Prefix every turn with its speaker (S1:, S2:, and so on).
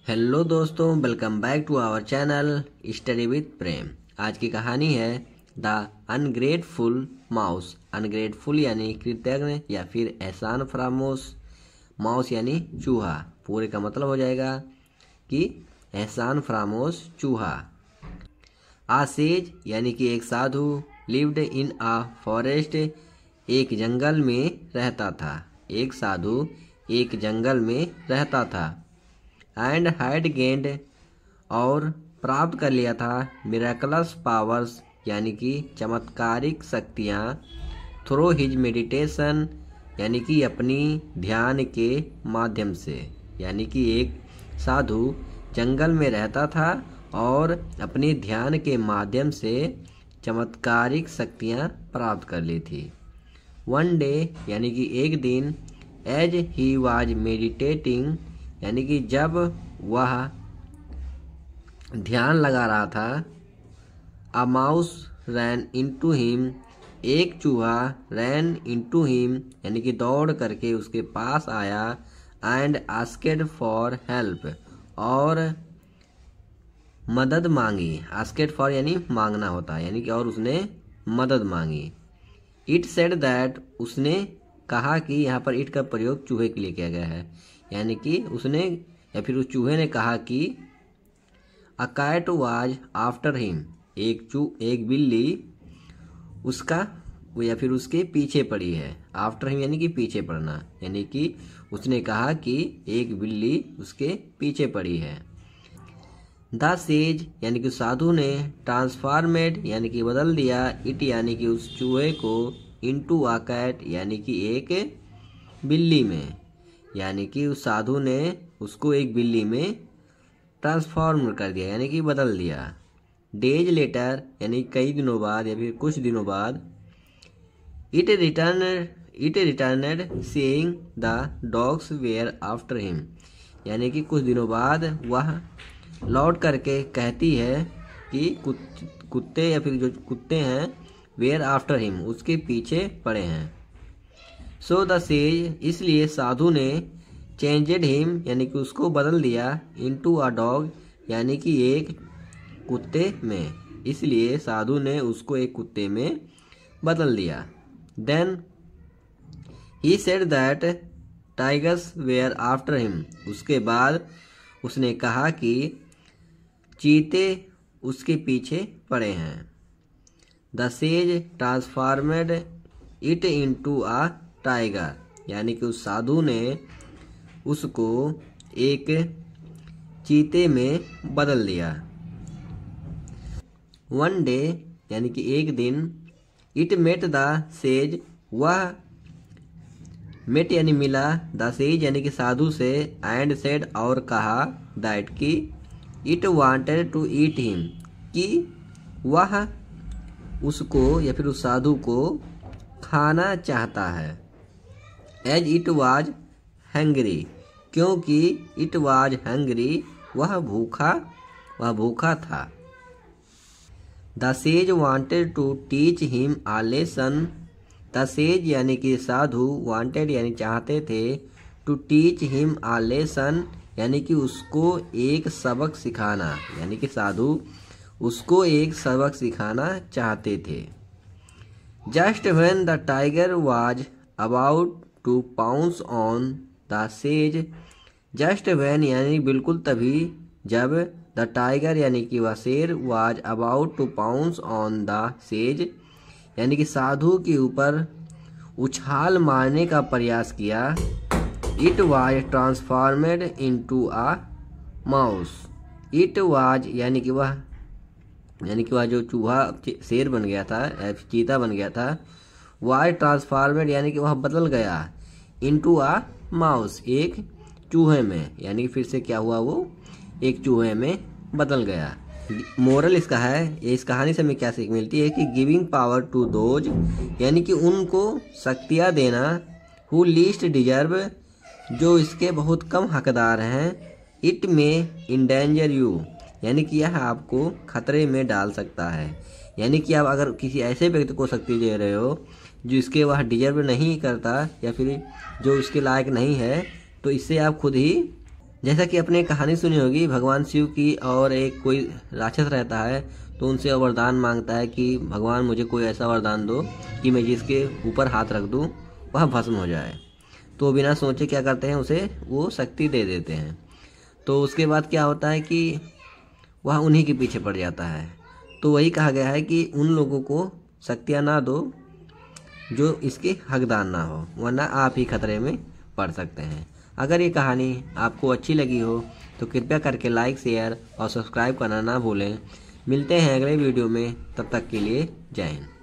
S1: Hello दोस्तों, welcome back to our channel study with Prem. आज की कहानी है द अनग्रेटफुल माउस। अनग्रेटफुल यानी कृतज्ञ या फिर एहसान फरामोश, माउस यानी चूहा। पूरे का मतलब हो जाएगा कि एहसान फरामोश चूहा। आसेज यानी कि एक साधु लिव्ड इन अ फॉरेस्ट, एक जंगल में रहता था। एक साधु एक जंगल में रहता था। एंड हैड गेंड और प्राप्त कर लिया था मिरेकलस पावर्स यानी कि चमत्कारिक शक्तियाँ थ्रू हिज मेडिटेशन यानी कि अपनी ध्यान के माध्यम से। यानी कि एक साधु जंगल में रहता था और अपनी ध्यान के माध्यम से चमत्कारिक शक्तियाँ प्राप्त कर ली थी। वन डे यानी कि एक दिन, एज ही वाज मेडिटेटिंग यानी कि जब वह ध्यान लगा रहा था, a mouse ran into him, एक चूहा रैन इनटू हिम यानी कि दौड़ करके उसके पास आया। एंड आस्केड फॉर हेल्प, और मदद मांगी। आस्केड फॉर यानी मांगना होता है, यानी कि और उसने मदद मांगी। इट सेड दैट, उसने कहा कि यहाँ पर इट का प्रयोग चूहे के लिए किया गया है, यानी कि उसने या फिर उस चूहे ने कहा कि a cat was after him, एक बिल्ली उसका या फिर उसके पीछे पड़ी है। आफ्टर हिम यानी कि पीछे पड़ना, यानी कि उसने कहा कि एक बिल्ली उसके पीछे पड़ी है। द सेज यानी कि साधु ने ट्रांसफॉर्मेड यानी कि बदल दिया इट यानी कि उस चूहे को इनटू अ कैट यानी कि एक बिल्ली में। यानी कि उस साधु ने उसको एक बिल्ली में ट्रांसफॉर्म कर दिया यानी कि बदल दिया। डेज लेटर यानी कई दिनों बाद या फिर कुछ दिनों बाद, it returned saying the dogs were after him, यानी कि कुछ दिनों बाद वह लौट करके कहती है कि कुत्ते या फिर जो कुत्ते हैं वेयर आफ्टर हिम, उसके पीछे पड़े हैं। सो द सेज, इसलिए साधु ने चेंजेड हिम यानी कि उसको बदल दिया इनटू अ डॉग यानी कि एक कुत्ते में। इसलिए साधु ने उसको एक कुत्ते में बदल दिया। Then he said that tigers were after him, उसके बाद उसने कहा कि चीते उसके पीछे पड़े हैं। The sage transformed it into a tiger, यानी कि उस साधु ने उसको एक चीते में बदल दिया। वन डे यानी कि एक दिन, इट मेट द सेज, वह मेट यानी मिला, द सेज यानी कि साधु से, एंड सेड और कहा, दैट कि it wanted to eat him, कि वह उसको या फिर उस साधु को खाना चाहता है। एज इट वाज हैंग्री, क्योंकि इट वाज हैंग्री, वह भूखा था। The sage wanted to teach him a lesson, the sage यानी कि साधु, वांटेड यानी चाहते थे, to teach him a lesson यानी कि उसको एक सबक सिखाना, यानी कि साधु उसको एक सबक सिखाना चाहते थे। Just when the tiger was about to pounce on the sage, just when यानी बिल्कुल तभी, जब द टाइगर यानी कि वह शेर, was about to pounce on the sage यानी कि साधु के ऊपर उछाल मारने का प्रयास किया, it was transformed into a mouse. It was यानी कि वह जो चूहा शेर बन गया था, चीता बन गया था, वाज ट्रांसफॉर्मेड यानी कि वह बदल गया इनटू अ माउस, एक चूहे में, यानी फिर से क्या हुआ, वो एक चूहे में बदल गया। मोरल इसका है, इस कहानी से हमें क्या सीख मिलती है कि गिविंग पावर टू दोज यानी कि उनको शक्तियाँ देना, हु लीस्ट डिजर्व, जो इसके बहुत कम हकदार हैं, इट में इंडेंजर यू यानी कि यह आपको खतरे में डाल सकता है। यानी कि आप अगर किसी ऐसे व्यक्ति को शक्ति दे रहे हो जो इसके वह डिजर्व नहीं करता या फिर जो उसके लायक नहीं है, तो इससे आप खुद ही जैसा कि आपने कहानी सुनी होगी भगवान शिव की, और एक कोई राक्षस रहता है तो उनसे वरदान मांगता है कि भगवान मुझे कोई ऐसा वरदान दो कि मैं जिसके ऊपर हाथ रख दूं वह भस्म हो जाए। तो बिना सोचे क्या करते हैं, उसे वो शक्ति दे देते हैं। तो उसके बाद क्या होता है कि वह उन्हीं के पीछे पड़ जाता है। तो वही कहा गया है कि उन लोगों को शक्तियाँ ना दो जो इसके हकदार ना हो, वरना आप ही खतरे में पड़ सकते हैं। अगर ये कहानी आपको अच्छी लगी हो तो कृपया करके लाइक, शेयर और सब्सक्राइब करना ना भूलें। मिलते हैं अगले वीडियो में, तब तक के लिए जय हिंद।